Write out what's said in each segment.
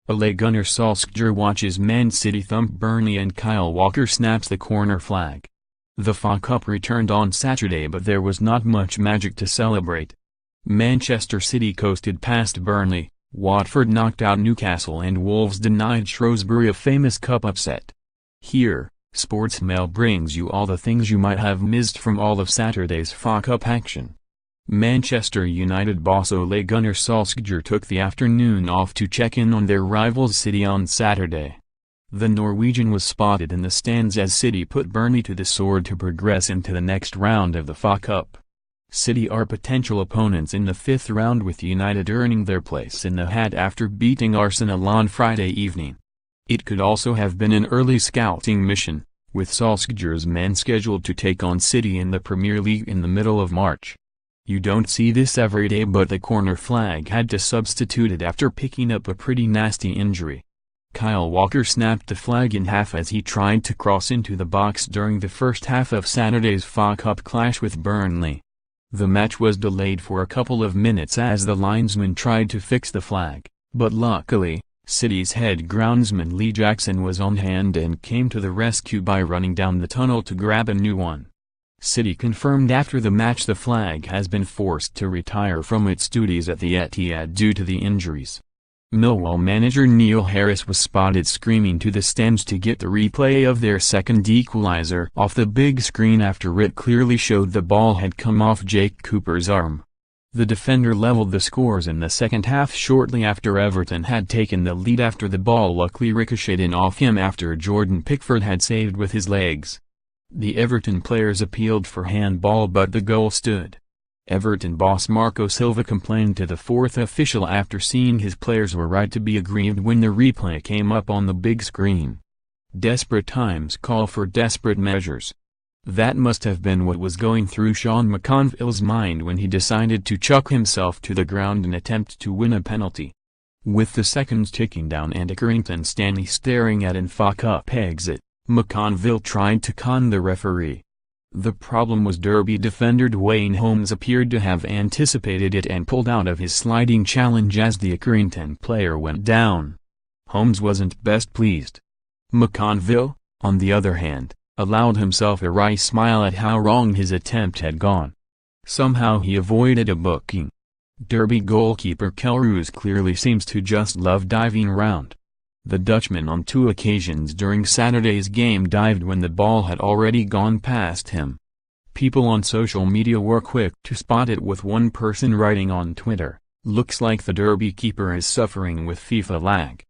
Ole Gunnar Solskjaer watches Man City thump Burnley and Kyle Walker snaps the corner flag. The FA Cup returned on Saturday, but there was not much magic to celebrate. Manchester City coasted past Burnley, Watford knocked out Newcastle and Wolves denied Shrewsbury a famous cup upset. Here, Sportsmail brings you all the things you might have missed from all of Saturday's FA Cup action. Manchester United boss Ole Gunnar Solskjaer took the afternoon off to check in on their rivals City on Saturday. The Norwegian was spotted in the stands as City put Burnley to the sword to progress into the next round of the FA Cup. City are potential opponents in the fifth round, with United earning their place in the hat after beating Arsenal on Friday evening. It could also have been an early scouting mission, with Solskjaer's men scheduled to take on City in the Premier League in the middle of March. You don't see this every day, but the corner flag had to substitute it after picking up a pretty nasty injury. Kyle Walker snapped the flag in half as he tried to cross into the box during the first half of Saturday's FA Cup clash with Burnley. The match was delayed for a couple of minutes as the linesman tried to fix the flag, but luckily, City's head groundsman Lee Jackson was on hand and came to the rescue by running down the tunnel to grab a new one. City confirmed after the match the flag has been forced to retire from its duties at the Etihad due to the injuries. Millwall manager Neil Harris was spotted screaming to the stands to get the replay of their second equalizer off the big screen after it clearly showed the ball had come off Jake Cooper's arm. The defender leveled the scores in the second half shortly after Everton had taken the lead after the ball luckily ricocheted off him after Jordan Pickford had saved with his legs. The Everton players appealed for handball, but the goal stood. Everton boss Marco Silva complained to the fourth official after seeing his players were right to be aggrieved when the replay came up on the big screen. Desperate times call for desperate measures. That must have been what was going through Sean McConville's mind when he decided to chuck himself to the ground and attempt to win a penalty. With the seconds ticking down and Accrington Stanley staring at an FA Cup exit, McConville tried to con the referee. The problem was Derby defender Dwayne Holmes appeared to have anticipated it and pulled out of his sliding challenge as the Accrington player went down. Holmes wasn't best pleased. McConville, on the other hand, allowed himself a wry smile at how wrong his attempt had gone. Somehow he avoided a booking. Derby goalkeeper Kelroos clearly seems to just love diving around. The Dutchman on two occasions during Saturday's game dived when the ball had already gone past him. People on social media were quick to spot it, with one person writing on Twitter, "Looks like the Derby keeper is suffering with FIFA lag."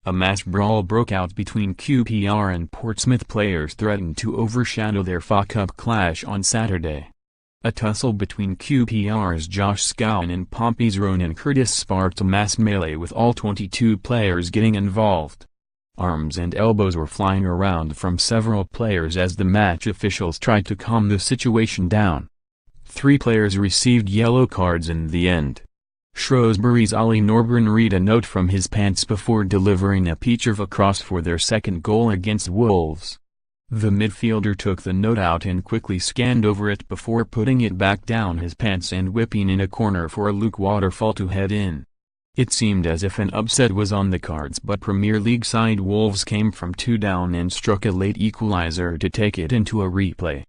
A match brawl broke out between QPR and Portsmouth players threatened to overshadow their FA Cup clash on Saturday. A tussle between QPR's Josh Scowen and Pompey's Ronan Curtis sparked a mass melee with all 22 players getting involved. Arms and elbows were flying around from several players as the match officials tried to calm the situation down. 3 players received yellow cards in the end. Shrewsbury's Ollie Norburn read a note from his pants before delivering a peach of a cross for their second goal against Wolves. The midfielder took the note out and quickly scanned over it before putting it back down his pants and whipping in a corner for a Luke Waterfall to head in. It seemed as if an upset was on the cards, but Premier League side Wolves came from 2 down and struck a late equalizer to take it into a replay.